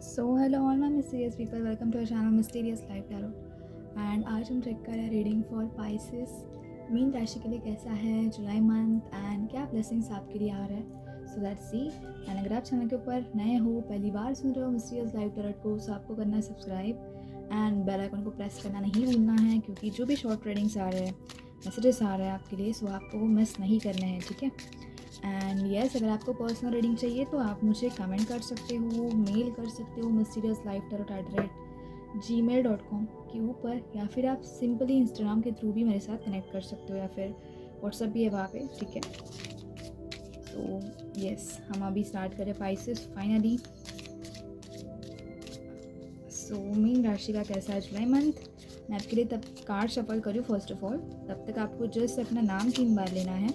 So hello all my mysterious people, welcome to our channel mysterious life tarot. And आज हम check कर रहे हैं रीडिंग फॉर पाइसेस। मीन राशि के लिए कैसा है जुलाई मंथ एंड क्या ब्लेसिंग्स आपके लिए आ रहा है। So let's see. एंड अगर आप चैनल के ऊपर नए हो, पहली बार सुन रहे हो मिस्टीरियस लाइफ टैरो को, सो आपको करना है सब्सक्राइब एंड बेल आइकन को प्रेस करना नहीं भूलना है, क्योंकि जो भी शॉर्ट रीडिंग्स आ रहे हैं, मैसेजेस आ रहे हैं आपके लिए, सो आपको वो मिस नहीं करने हैं, ठीक है। एंड येस, अगर आपको पर्सनल रीडिंग चाहिए तो आप मुझे कमेंट कर सकते हो, मेल कर सकते हो mysteriouslifetarot@gmail.com के ऊपर, या फिर आप सिंपली इंस्टाग्राम के थ्रू भी मेरे साथ कनेक्ट कर सकते हो, या फिर व्हाट्सअप भी है वहाँ पे, ठीक है। सो येस, हम अभी स्टार्ट करें पाइसेस फाइनली। सो मीन राशि का कैसा है जुलाई मंथ। मैं आपके लिए तब कार्ड शफल करूँ फर्स्ट ऑफ ऑल, तब तक आपको जस्ट अपना नाम 3 बार लेना है,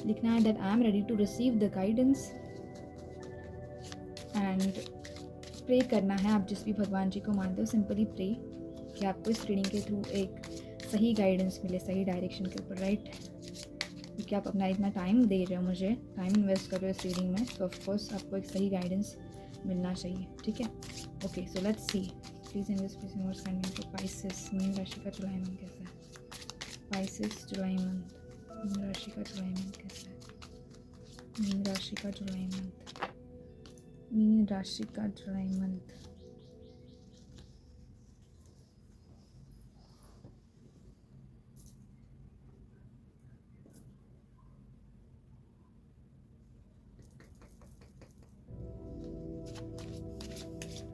लिखना है that I am ready to receive the guidance, and pray करना है। आप जिस भी भगवान जी को मानते हो, सिंपली प्रे कि आपको इस रीडिंग के थ्रू एक सही गाइडेंस मिले, सही डायरेक्शन के ऊपर, राइट। क्योंकि आप अपना इतना टाइम दे रहे हो, मुझे टाइम इन्वेस्ट कर रहे हो इस रीडिंग में, तो ऑफकोर्स आपको एक सही गाइडेंस मिलना चाहिए, ठीक है। Okay, so let's see. Please universe kindly for Pisces. मीन राशि का जुलाई मंथ कैसा है। Pisces July month. मीन राशि का जुलाई मंथ कैसा है। मीन राशि का जुलाई मंथ। मीन राशि का जुलाई month.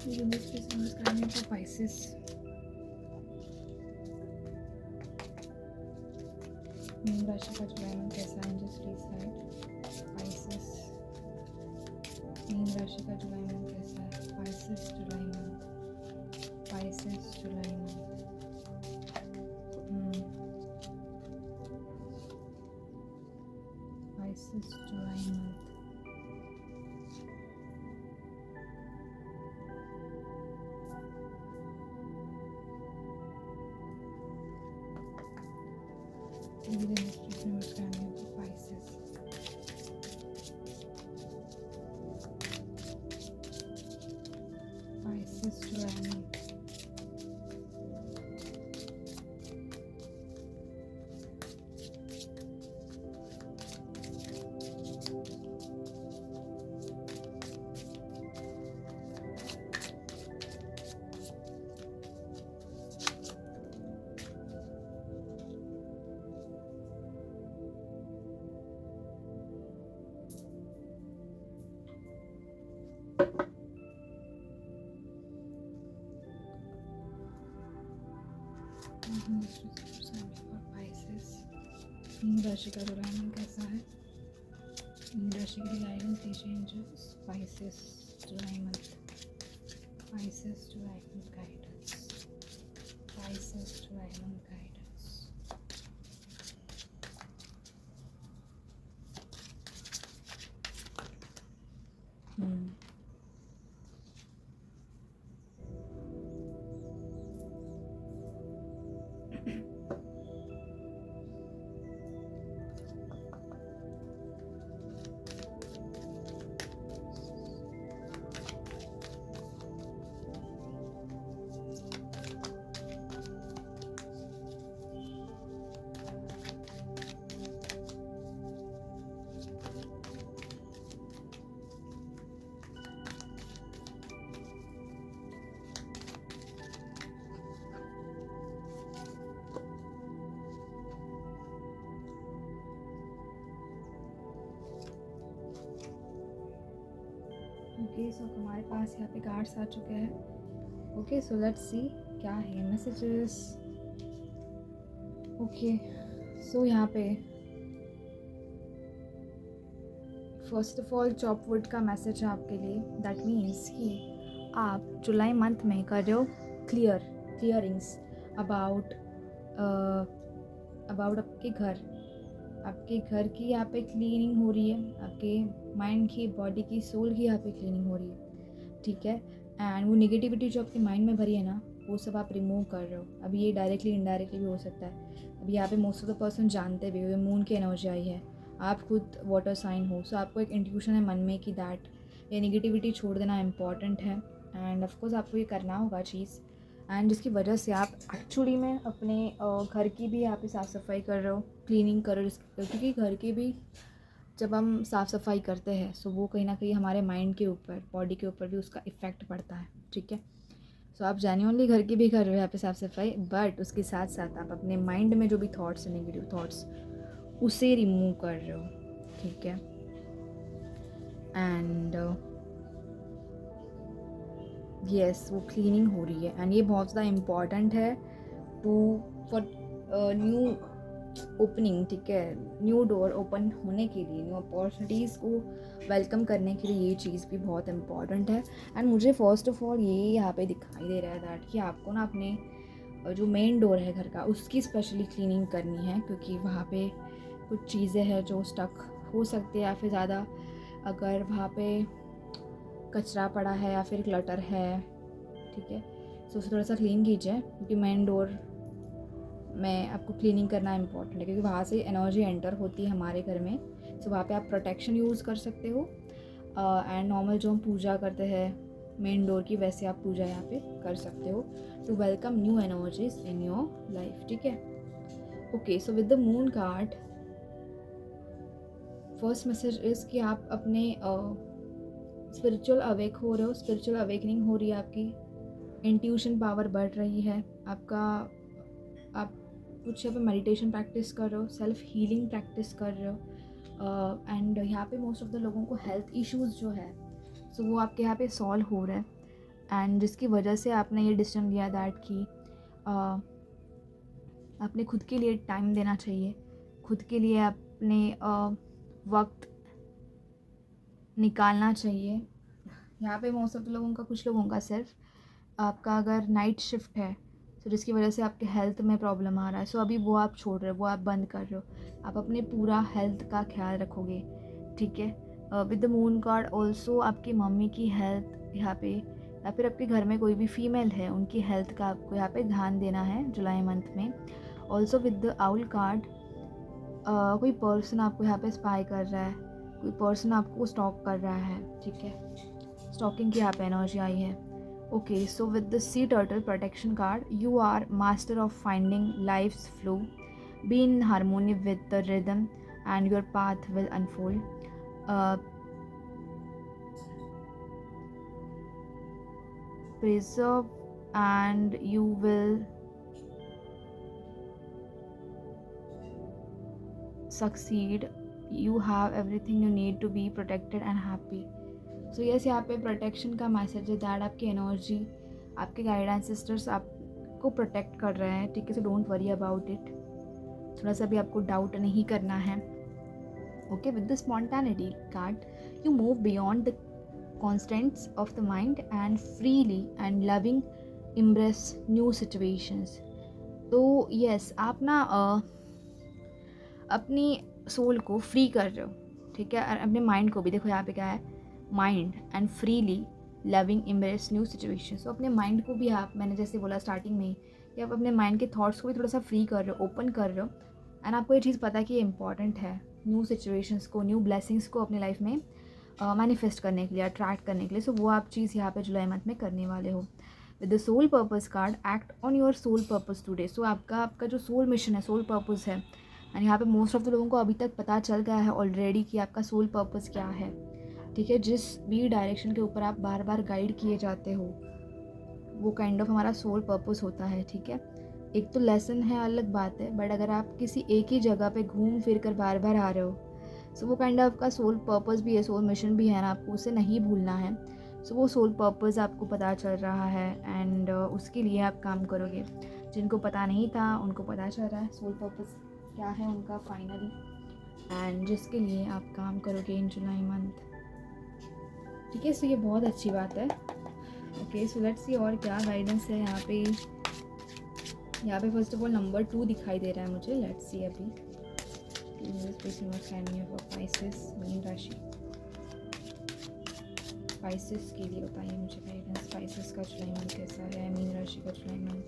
Universe kindly for Pisces. मीन राशि का जुलाई मंथ कैसा है। Just please write Pisces. मीन राशि का जुलाई मंथ कैसा है। Pisces July month. Pisces July month. Pisces July month. Universe kindly for Pisces. Pisces July month. मीन राशि का जुलाई मंथ कैसा है। मीन राशि के लिए गाइडेंस दीजिए angels. Pisces July month. Pisces July month guidance. Pisces July month guidance. Okay, सो हमारे पास यहाँ पे कार्ड्स आ चुके हैं। ओके, सो लेट्स सी क्या है मैसेजेस। ओके, सो यहाँ पे फर्स्ट ऑफ ऑल चॉपवुड का मैसेज है आपके लिए। दैट मीन्स कि आप जुलाई मंथ में कर रहे हो क्लियरिंग्स अबाउट आपके घर की यहाँ पे क्लीनिंग हो रही है, आपके माइंड की, बॉडी की, सोल की यहाँ पे क्लीनिंग हो रही है, ठीक है। एंड वो नेगेटिविटी जो आपके माइंड में भरी है ना, वो सब आप रिमूव कर रहे हो। अभी ये डायरेक्टली इनडायरेक्टली भी हो सकता है। अभी यहाँ पे मोस्ट ऑफ द पर्सन जानते भी हो, मून की एनर्जी आई है, आप खुद वाटर साइन हो, सो आपको एक इंट्यूशन है मन में कि दैट ये नेगेटिविटी छोड़ देना इम्पॉर्टेंट है एंड ऑफकोर्स आपको ये करना होगा चीज़, एंड जिसकी वजह से आप एक्चुअली में अपने घर की भी यहाँ पे साफ़ सफाई कर रहे हो, क्लीनिंग कर रहे हो, क्योंकि घर की भी जब हम साफ़ सफाई करते हैं सो वो कहीं ना कहीं हमारे माइंड के ऊपर, बॉडी के ऊपर भी उसका इफ़ेक्ट पड़ता है, ठीक है। सो आप जेन्युइनली घर की भी कर रहे हो यहाँ पे साफ़ सफाई, बट उसके साथ साथ आप अपने माइंड में जो भी थॉट्स, नेगेटिव थॉट्स, उसे रिमूव कर रहे हो, ठीक है। एंड यस, वो क्लीनिंग हो रही है, एंड ये बहुत ज़्यादा इम्पॉर्टेंट है टू फॉर न्यू ओपनिंग, ठीक है। न्यू डोर ओपन होने के लिए, न्यू अपॉर्चुनिटीज़ को वेलकम करने के लिए ये चीज़ भी बहुत इम्पॉर्टेंट है। एंड मुझे फर्स्ट ऑफ ऑल ये यहाँ पे दिखाई दे रहा है दैट कि आपको ना अपने जो मेन डोर है घर का, उसकी स्पेशली क्लीनिंग करनी है, क्योंकि वहाँ पे कुछ चीज़ें हैं जो स्टक हो सकती है, या फिर ज़्यादा अगर वहाँ पे कचरा पड़ा है या फिर क्लटर है, ठीक है। सो उसे थोड़ा सा क्लीन कीजिए, क्योंकि मेन डोर में आपको क्लीनिंग करना इम्पॉर्टेंट है, क्योंकि वहाँ से एनर्जी एंटर होती है हमारे घर में। सो वहाँ पे आप प्रोटेक्शन यूज़ कर सकते हो, एंड नॉर्मल जो हम पूजा करते हैं मेन डोर की, वैसे आप पूजा यहाँ पे कर सकते हो to welcome new energies in your life, ठीक है। Okay, so with the moon card first message is कि आप अपने स्पिरिचुअल अवेक हो रहे हो, स्पिरिचुअल अवेकनिंग हो रही है, आपकी इंट्यूशन पावर बढ़ रही है, आप कुछ यहाँ पे मेडिटेशन प्रैक्टिस कर रहे हो, सेल्फ हीलिंग प्रैक्टिस कर रहे हो, एंड यहाँ पे मोस्ट ऑफ द लोगों को हेल्थ इश्यूज़ जो है सो वो आपके यहाँ पे सॉल्व हो रहे हैं, एंड जिसकी वजह से आपने ये डिसीजन लिया दैट कि आपने खुद के लिए टाइम देना चाहिए, खुद के लिए अपने वक्त निकालना चाहिए। यहाँ पे मोस्ट ऑफ द लोगों का, कुछ लोगों का सिर्फ आपका अगर नाइट शिफ्ट है तो जिसकी वजह से आपके हेल्थ में प्रॉब्लम आ रहा है, सो अभी वो आप छोड़ रहे हो, वो आप बंद कर रहे हो, आप अपने पूरा हेल्थ का ख्याल रखोगे, ठीक है। With the moon card also आपकी मम्मी की हेल्थ यहाँ पे, या फिर आपके घर में कोई भी फीमेल है उनकी हेल्थ का आपको यहाँ पे ध्यान देना है जुलाई मंथ में। Also with the owl card कोई पर्सन आपको यहाँ पे स्पाई कर रहा है, कोई पर्सन आपको स्टॉक कर रहा है, ठीक है। स्टॉकिंग की यहाँ पे एनर्जी आई है। Okay, so with the sea turtle protection card, you are master of finding life's flow, be in harmony with the rhythm and your path will unfold. preserve and you will succeed, you have everything you need to be protected and happy. So yes, यहाँ पे protection का message है that आपकी energy, आपके guidance sisters आपको protect कर रहे हैं, ठीक है। So don't worry about it, थोड़ा सा भी आपको डाउट नहीं करना है। Okay, with the spontaneity card, you move beyond the constants of the mind and freely and loving embrace new situations. तो यस, आप ना अपनी सोल को फ्री कर रहे हो, ठीक है, और अपने माइंड को भी। देखो यहाँ पे क्या है, mind and freely loving embrace new situation. So अपने माइंड को भी आप, मैंने जैसे बोला स्टार्टिंग में ही, कि आप अपने माइंड के थॉट्स को भी थोड़ा सा फ्री कर रहे हो, ओपन कर रहे हो, एंड आपको ये चीज़ पता है कि ये इंपॉर्टेंट है न्यू सिचुएशंस को, न्यू ब्लेसिंग्स को अपनी लाइफ में मैनिफेस्ट करने के लिए, अट्रैक्ट करने के लिए। सो वो आप चीज़ यहाँ पे जुलाई मंथ में करने वाले हो। With the soul purpose card, act on your soul purpose today. So आपका जो सोल मिशन है, सोल पर्पस है, एंड यहाँ पे मोस्ट ऑफ द लोगों को अभी तक पता चल गया है ऑलरेडी कि आपका सोल पर्पस क्या है, ठीक है। जिस भी डायरेक्शन के ऊपर आप बार बार गाइड किए जाते हो वो काइंड ऑफ हमारा सोल पर्पस होता है, ठीक है। एक तो लेसन है, अलग बात है, बट अगर आप किसी एक ही जगह पे घूम फिर कर बार बार आ रहे हो, सो वो काइंड ऑफ का सोल पर्पस भी है, सोल मिशन भी है ना, आपको उसे नहीं भूलना है। सो वो सोल पर्पस आपको पता चल रहा है, एंड उसके लिए आप काम करोगे। जिनको पता नहीं था उनको पता चल रहा है सोल पर्पस क्या है उनका फाइनली, एंड जिसके लिए आप काम करोगे इन जुलाई मंथ, ठीक है। सो ये बहुत अच्छी बात है। ओके, सो लेट्स सी और क्या गाइडेंस है यहाँ पे। यहाँ पे फर्स्ट ऑफ ऑल नंबर 2 दिखाई दे रहा है मुझे। लेट्स सी अभी स्पाइसेस, मीन राशि, स्पाइसेस के लिए बताइए मुझे गाइडेंस। स्पाइसेस का जुलाई मंथ कैसा है, मीन राशि का जुलाई मंथ।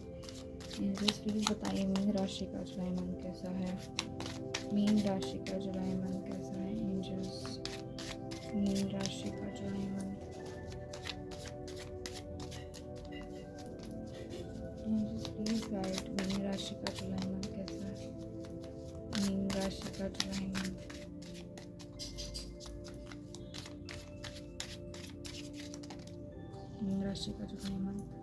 एंजल्स प्लीज बताइए मीन राशि का जुलाई मंथ कैसा है, मीन राशि का जुलाई मंथ कैसा है। एंजल्स, मीन राशि का जुलाई मंथ, राशि का जुलाई मंथ।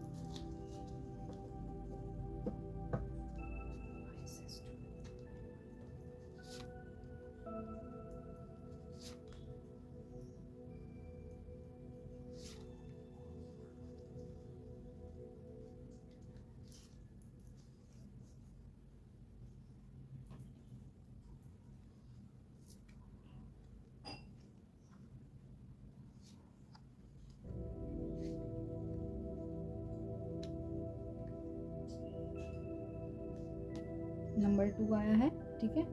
नंबर 2 आया है, ठीक है।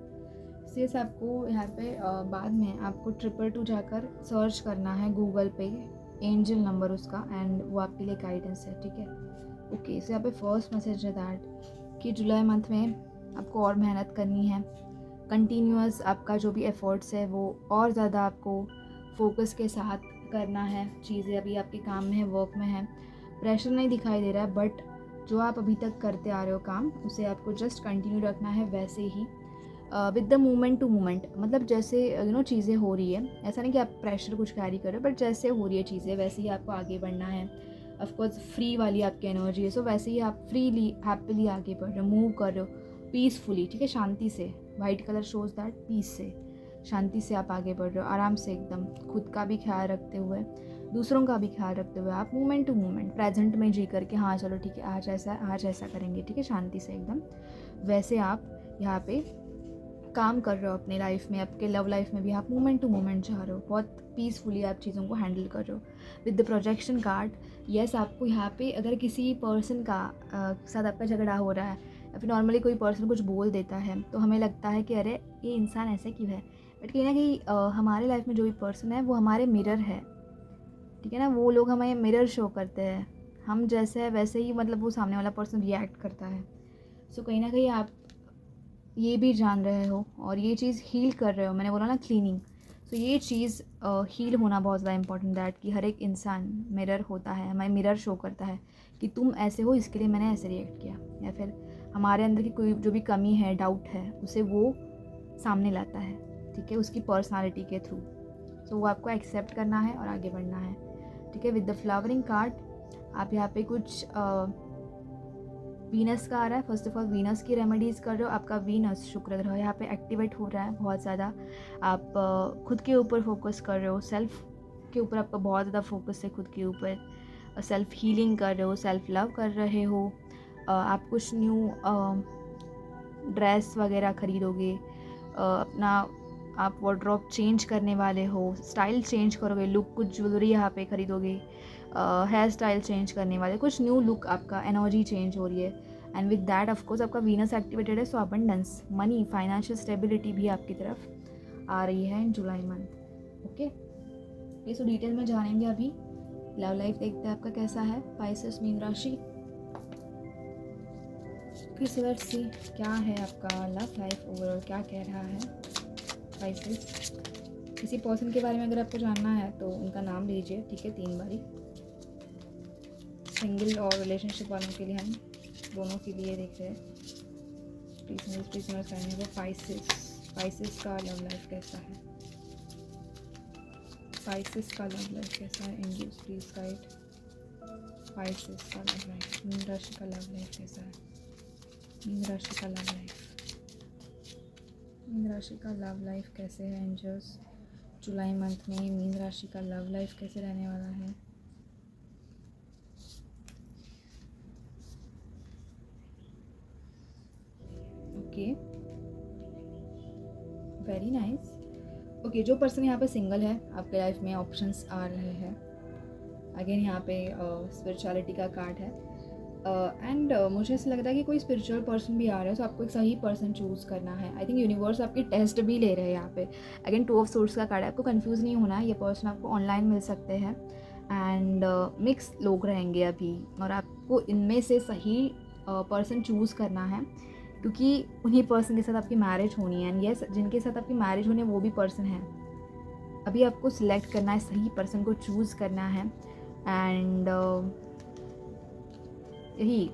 सिर्फ आपको यहाँ पे बाद में आपको 222 जाकर सर्च करना है गूगल पे, एंजल नंबर उसका, एंड वो आपके लिए गाइडेंस है, ठीक है। ओके, सो यहाँ पे फर्स्ट मैसेज है दैट कि जुलाई मंथ में आपको और मेहनत करनी है, कंटिन्यूअस आपका जो भी एफर्ट्स है वो और ज़्यादा आपको फोकस के साथ करना है। चीज़ें अभी आपके काम में है, वर्क में है, प्रेशर नहीं दिखाई दे रहा है, बट जो आप अभी तक करते आ रहे हो काम, उसे आपको जस्ट कंटिन्यू रखना है वैसे ही, with the moment to moment. मतलब जैसे चीज़ें हो रही है, ऐसा नहीं कि आप प्रेशर कुछ कैरी कर रहे हो, बट जैसे हो रही है चीज़ें वैसे ही आपको आगे बढ़ना है। ऑफकोर्स फ्री वाली आपकी एनर्जी है, सो वैसे ही आप फ्रीली हैप्पीली आगे बढ़ रहे हो, मूव कर रहे हो पीसफुली, ठीक है, शांति से। White colour shows that peace से, शांति से आप आगे बढ़ रहे हो, आराम से एकदम, खुद का भी ख्याल रखते हुए, दूसरों का भी ख्याल रखते हुए, आप मोमेंट टू मोमेंट प्रेजेंट में जी करके, हाँ चलो ठीक है, आज ऐसा करेंगे, ठीक है, शांति से एकदम। वैसे आप यहाँ पे काम कर रहे हो अपने लाइफ में, आपके लव लाइफ में भी आप मोमेंट टू मोमेंट जा रहे हो, बहुत पीसफुली आप चीज़ों को हैंडल कर रहे हो। With the projection card, yes, आपको यहाँ पे अगर किसी पर्सन का साथ आपका झगड़ा हो रहा है, या फिर नॉर्मली कोई पर्सन कुछ बोल देता है, तो हमें लगता है कि अरे ये इंसान ऐसे क्यों है, बट कहीं ना कहीं हमारे लाइफ में जो भी पर्सन है वो हमारे मिरर है, ठीक है ना। वो लोग हमें मिरर शो करते हैं, हम जैसे है वैसे ही मतलब वो सामने वाला पर्सन रिएक्ट करता है। सो कहीं ना कहीं आप ये भी जान रहे हो और ये चीज़ हील कर रहे हो, मैंने बोला ना क्लीनिंग। सो ये चीज़ हील होना बहुत ज़्यादा इंपॉर्टेंट दैट कि हर एक इंसान मिरर होता है, हमें मिरर शो करता है कि तुम ऐसे हो, इसके लिए मैंने ऐसे रिएक्ट किया, या फिर हमारे अंदर की कोई जो भी कमी है, डाउट है, उसे वो सामने लाता है, ठीक है, उसकी पर्सनालिटी के थ्रू। सो वो आपको एक्सेप्ट करना है और आगे बढ़ना है, ठीक है। विद द फ्लावरिंग कार्ड, आप यहाँ पे कुछ वीनस का आ रहा है। फर्स्ट ऑफ ऑल वीनस की रेमेडीज़ कर रहे हो, आपका वीनस शुक्र ग्रह यहाँ पे एक्टिवेट हो रहा है बहुत ज़्यादा। आप खुद के ऊपर फोकस कर रहे हो, सेल्फ के ऊपर आपका बहुत ज़्यादा फोकस है, खुद के ऊपर सेल्फ हीलिंग कर रहे हो, सेल्फ लव कर रहे हो। आप कुछ न्यू ड्रेस वगैरह खरीदोगे, अपना आप वार्डरोब चेंज करने वाले हो, स्टाइल चेंज करोगे, लुक, कुछ ज्वेलरी यहाँ पे खरीदोगे, हेयर स्टाइल चेंज करने वाले, कुछ न्यू लुक, आपका एनर्जी चेंज हो रही है। एंड विद दैट ऑफकोर्स आपका वीनस एक्टिवेटेड है, सो अबंडेंस, मनी, फाइनेंशियल स्टेबिलिटी भी आपकी तरफ आ रही है इन जुलाई मंथ, ओके। ये सो डिटेल में जानेंगे अभी। लव लाइफ देखते हैं आपका कैसा है, पाइसेस मीन राशि। फिर लेट्स सी क्या है आपका लव लाइफ ओवरऑल, क्या कह रहा है पाइसेस। किसी पर्सन के बारे में अगर आपको जानना है तो उनका नाम लीजिए, ठीक है, 3 बारी। सिंगल और रिलेशनशिप वालों के लिए हम दोनों के लिए देख रहे हैं, प्लीज नोट करने को। पाइसेस का लव लाइफ कैसा है, पाइसेस का लव लाइफ कैसा है, एंजल्स प्लीज गाइड। पाइसेस का लव लाइफ, मीन राशि का लव लाइफ कैसा है, मीन राशि का लव लाइफ, मीन राशि का लव लाइफ कैसे है एंजल्स। जुलाई मंथ में मीन राशि का लव लाइफ कैसे रहने वाला है। Okay, very nice. ओके, जो पर्सन यहाँ पे सिंगल है, आपके लाइफ में ऑप्शंस आ रहे हैं। अगेन यहाँ पे स्पिरिचुअलिटी का कार्ड है, एंड मुझे ऐसा लग रहा है कि कोई स्पिरिचुअल पर्सन भी आ रहा है, तो आपको एक सही पर्सन चूज़ करना है। आई थिंक यूनिवर्स आपकी टेस्ट भी ले रहे हैं यहाँ पे। अगेन 2 ऑफ सोर्स का कार्ड है, आपको कंफ्यूज नहीं होना है, ये पर्सन आपको ऑनलाइन मिल सकते हैं, एंड मिक्स लोग रहेंगे अभी, और आपको इनमें से सही पर्सन चूज़ करना है, क्योंकि उन्हीं पर्सन के साथ आपकी मैरिज होनी है। एंड यस, जिनके साथ आपकी मैरिज होनी है वो भी पर्सन है। अभी आपको सिलेक्ट करना है, सही पर्सन को चूज़ करना है, एंड यही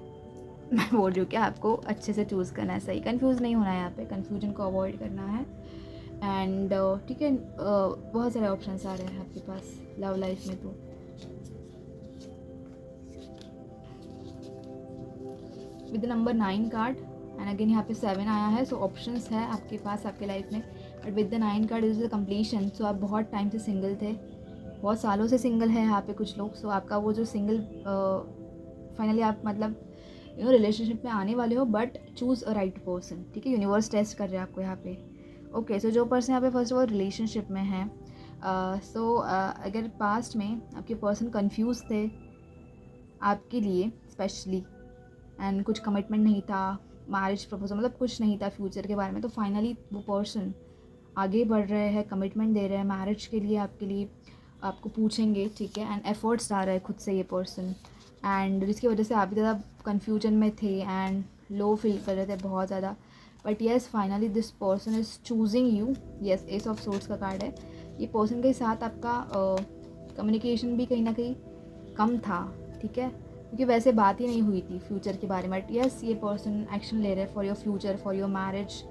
मैं बोल रही हूँ कि आपको अच्छे से चूज़ करना है, सही, कंफ्यूज नहीं होना है यहाँ पे, कंफ्यूजन को अवॉइड करना है। एंड ठीक है, बहुत सारे ऑप्शंस आ रहे हैं आपके पास लव लाइफ में। तो with number 9 card and again यहाँ पे 7 आया है, सो ऑप्शंस है आपके पास आपके लाइफ में, but with the 9 card is the completion. So आप बहुत टाइम से सिंगल थे, बहुत सालों से सिंगल है यहाँ पे कुछ लोग। सो आपका वो जो सिंगल फाइनली आप मतलब रिलेशनशिप में आने वाले हो, but choose a right person, ठीक है। यूनिवर्स टेस्ट कर रहे हैं आपको यहाँ पे। ओके, सो जो पर्सन यहाँ पे फर्स्ट ऑफ ऑल रिलेशनशिप में है, अगर पास्ट में आपके पर्सन कंफ्यूज थे आपके लिए स्पेशली, एंड कुछ कमिटमेंट नहीं था, मैरिज प्रपोजल मतलब कुछ नहीं था फ्यूचर के बारे में, तो फाइनली वो पर्सन आगे बढ़ रहे हैं, कमिटमेंट दे रहे हैं मैरिज के लिए आपके लिए, आपको पूछेंगे, ठीक है। एंड एफर्ट्स डाल रहा है खुद से ये पर्सन, एंड जिसकी वजह से आप भी ज़्यादा कन्फ्यूजन में थे एंड लो फील कर रहे थे बहुत ज़्यादा, but yes finally this person is choosing you. Yes, S of swords का कार्ड है। ये पर्सन के साथ आपका कम्युनिकेशन भी कहीं ना कहीं कम था, ठीक है, क्योंकि वैसे बात ही नहीं हुई थी फ्यूचर के बारे में। बट येस, ये पर्सन एक्शन ले रहे हैं for your future, for your marriage.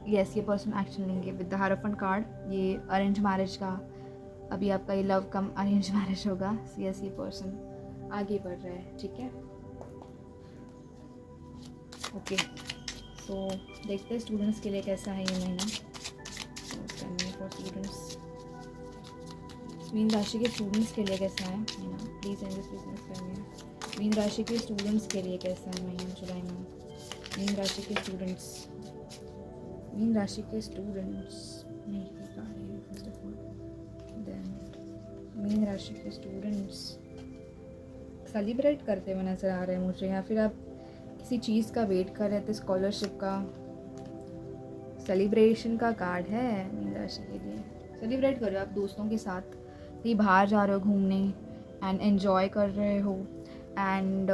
Yes, ये पर्सन एक्शन लेंगे विद द हायरोफेंट कार्ड। ये अरेंज मैरिज का, अभी आपका ये लव कम अरेंज मैरिज होगा। येस, ये पर्सन आगे बढ़ रहा है, ठीक है। ओके, सो देखते हैं स्टूडेंट्स के लिए कैसा है ये महीना। फॉर स्टूडेंट्स, मीन राशि के स्टूडेंट्स के लिए कैसा है महीना, please and this business family. Mean राशि के स्टूडेंट्स के लिए कैसा है महीना जुलाई में। मीन राशि के स्टूडेंट्स, मीन राशि के स्टूडेंट्स नहीं पा रहे फर्स्ट ऑफ ऑल। देन मीन राशि के स्टूडेंट्स सेलिब्रेट करते हुए नज़र आ रहे हैं मुझे, या फिर आप किसी चीज़ का वेट कर रहे थे, स्कॉलरशिप का, सेलिब्रेशन का कार्ड है मीन राशि के लिए। सेलिब्रेट कर रहे हो आप दोस्तों के साथ, कहीं बाहर जा रहे हो घूमने एंड एन्जॉय कर रहे हो, एंड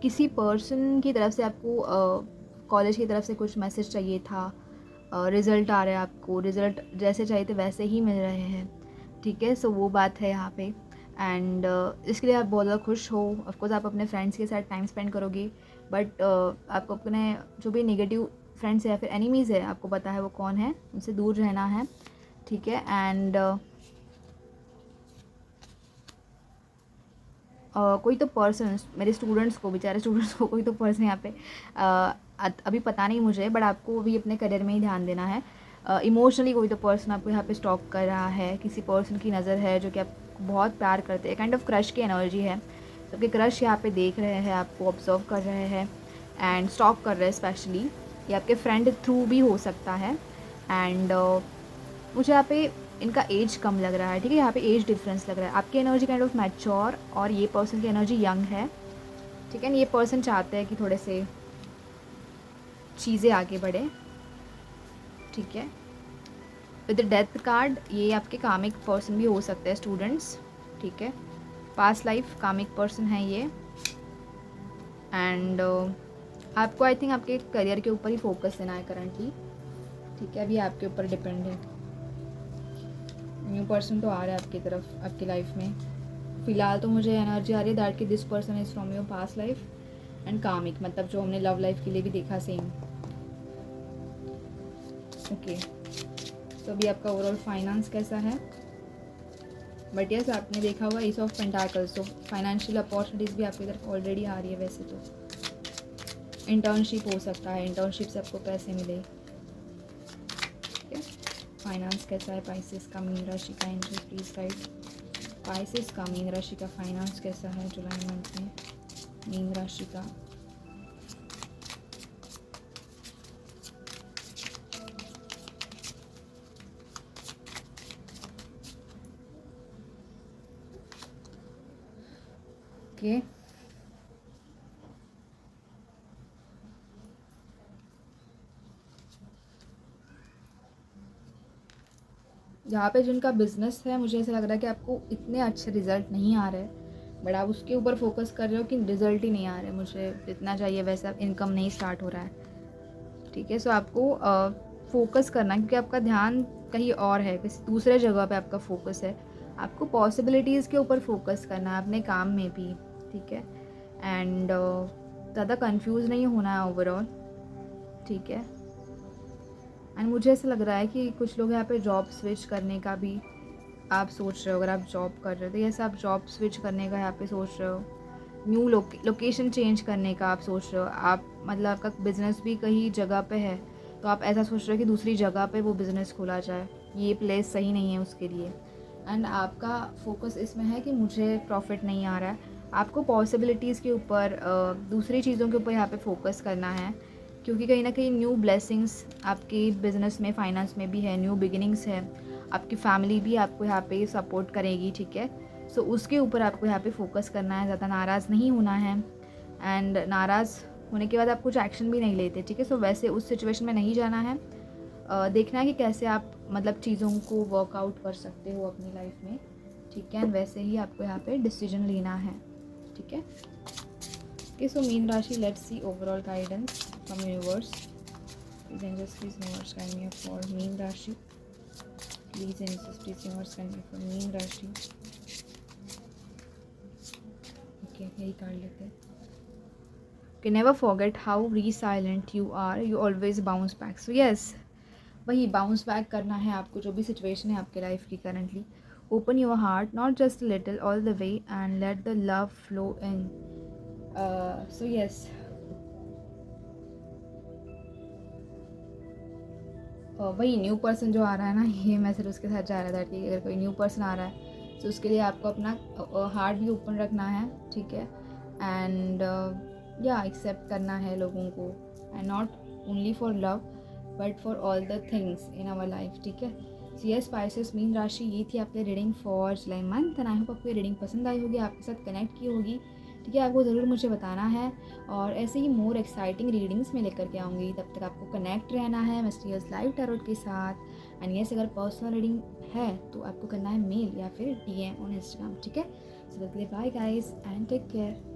किसी पर्सन की तरफ से आपको कॉलेज की तरफ से कुछ मैसेज चाहिए था, रिज़ल्ट आ रहा है आपको, रिज़ल्ट जैसे चाहिए थे वैसे ही मिल रहे हैं, ठीक है। सो वो बात है यहाँ पे, एंड इसके लिए आप बहुत ज़्यादा खुश हो। ऑफकोर्स आप अपने फ्रेंड्स के साथ टाइम स्पेंड करोगे, बट आपको अपने जो भी नेगेटिव फ्रेंड्स है या फिर एनिमीज़ है, आपको पता है वो कौन है, उनसे दूर रहना है, ठीक है। एंड कोई तो पर्सन, मेरे स्टूडेंट्स को, बेचारे स्टूडेंट्स को कोई तो पर्सन यहाँ पे अभी पता नहीं मुझे, बट आपको भी अपने करियर में ही ध्यान देना है। इमोशनली कोई तो पर्सन आपको यहाँ पे स्टॉक कर रहा है, किसी पर्सन की नज़र है जो कि आपको बहुत प्यार करते हैं, काइंड ऑफ क्रश की एनर्जी है। सबके क्रश यहाँ पे देख रहे हैं, आपको ऑब्जर्व कर रहे हैं एंड स्टॉक कर रहे हैं स्पेशली। ये आपके फ्रेंड थ्रू भी हो सकता है, एंड मुझे यहाँ पे इनका एज कम लग रहा है, ठीक है। यहाँ पे एज डिफरेंस लग रहा है, आपकी एनर्जी काइंड ऑफ मैच्योर और ये पर्सन की एनर्जी यंग है, ठीक है। ये पर्सन चाहते हैं कि थोड़े से चीज़ें आगे बढ़े, ठीक है। विद द डेथ कार्ड, ये आपके कामिक पर्सन भी हो सकते हैं स्टूडेंट्स, ठीक है। पास्ट लाइफ कामिक पर्सन है ये, एंड आपको आई थिंक आपके करियर के ऊपर ही फोकस देना है करंटली, ठीक है। अभी आपके ऊपर डिपेंड है। न्यू पर्सन तो आ रहा है आपकी तरफ, आपकी लाइफ में। फ़िलहाल तो मुझे एनर्जी आ रही है दैट कि this person is from your past life and comic, मतलब जो हमने लव लाइफ के लिए भी देखा सेम। ओके, तो अभी आपका ओवरऑल फाइनेंस कैसा है। बट यस, आपने देखा हुआ एस ऑफ पेंटाकल्स, तो फाइनेंशियल अपॉर्चुनिटीज़ भी आपकी तरफ ऑलरेडी आ रही है। वैसे तो इंटर्नशिप हो सकता है, इंटर्नशिप से आपको पैसे मिले, ठीक है। फाइनेंस कैसा है पाइसेस का, मीन राशि का, इंटरेस्ट प्लीज गाइड। पाइसेस का मीन राशि का फाइनेंस कैसा है जुलाई मंथ में, मीन राशि का। ओके, यहाँ पे जिनका बिजनेस है, मुझे ऐसा लग रहा है कि आपको इतने अच्छे रिजल्ट नहीं आ रहे, बट आप उसके ऊपर फोकस कर रहे हो कि रिजल्ट ही नहीं आ रहे, मुझे जितना चाहिए वैसा इनकम नहीं स्टार्ट हो रहा है, ठीक है। सो आपको फोकस करना है, क्योंकि आपका ध्यान कहीं और है, किसी दूसरे जगह पे आपका फोकस है। आपको पॉसिबिलिटीज़ के ऊपर फोकस करना है अपने काम में भी, ठीक है। एंड ज़्यादा कंफ्यूज नहीं होना है ओवरऑल, ठीक है। एंड मुझे ऐसा लग रहा है कि कुछ लोग यहाँ पे जॉब स्विच करने का भी आप सोच रहे हो। अगर आप जॉब कर रहे हो तो यस, आप जॉब स्विच करने का यहाँ पे सोच रहे हो, न्यू लोकेशन चेंज करने का आप सोच रहे हो, आप मतलब आपका बिज़नेस भी कहीं जगह पे है तो आप ऐसा सोच रहे हो कि दूसरी जगह पे वो बिज़नेस खोला जाए, ये प्लेस सही नहीं है उसके लिए। एंड आपका फोकस इसमें है कि मुझे प्रॉफिट नहीं आ रहा है, आपको पॉसिबिलिटीज़ के ऊपर दूसरी चीज़ों के ऊपर यहाँ पे फोकस करना है, क्योंकि कहीं ना कहीं न्यू ब्लेसिंग्स आपके बिज़नेस में, फाइनेंस में भी है, न्यू बिगिनिंग्स है, आपकी फैमिली भी आपको यहाँ पे सपोर्ट करेगी, ठीक है। सो उसके ऊपर आपको यहाँ पे फोकस करना है, ज़्यादा नाराज़ नहीं होना है। एंड नाराज़ होने के बाद आप कुछ एक्शन भी नहीं लेते, ठीक है। सो वैसे उस सिचुएशन में नहीं जाना है, देखना है कि कैसे आप मतलब चीज़ों को वर्कआउट कर सकते हो अपनी लाइफ में, ठीक है। एंड वैसे ही आपको यहाँ पे डिसीजन लेना है, ठीक है। ओके, सो मीन राशि, let's see overall guidance from universe. Please angels, please universe guide me for मीन राशि। Please angels, please universe guide me for मीन राशि। ओके, यही कार्ड लेते हैं। Okay, never forget how resilient you are, you always bounce back. So yes, वही bounce back करना है आपको, जो भी सिचुएशन है आपके लाइफ की currently. Open your heart, not just little, all the way, and let the love flow in. So yes, वही न्यू पर्सन जो आ रहा है ना, ये मैसेज उसके साथ जा रहा था कि अगर कोई न्यू पर्सन आ रहा है तो उसके लिए आपको अपना हार्ट भी ओपन रखना है, ठीक है। एंड या एक्सेप्ट करना है लोगों को, and not only for love but for all the things in our life, ठीक है। सो यस स्पाइसेस, मीन राशि, ये थी आपकी reading for July month. And I hope आपको ये रीडिंग पसंद आई होगी, आपके साथ कनेक्ट की होगी, ठीक है। आपको ज़रूर मुझे बताना है, और ऐसे ही मोर एक्साइटिंग रीडिंग्स में लेकर के आऊँगी। तब तक आपको कनेक्ट रहना है मिस्टीरियस लाइफ टैरोट के साथ। एंड यस, अगर पर्सनल रीडिंग है तो आपको करना है मेल या फिर DM ऑन इंस्टाग्राम, ठीक है। So bye guys and take care.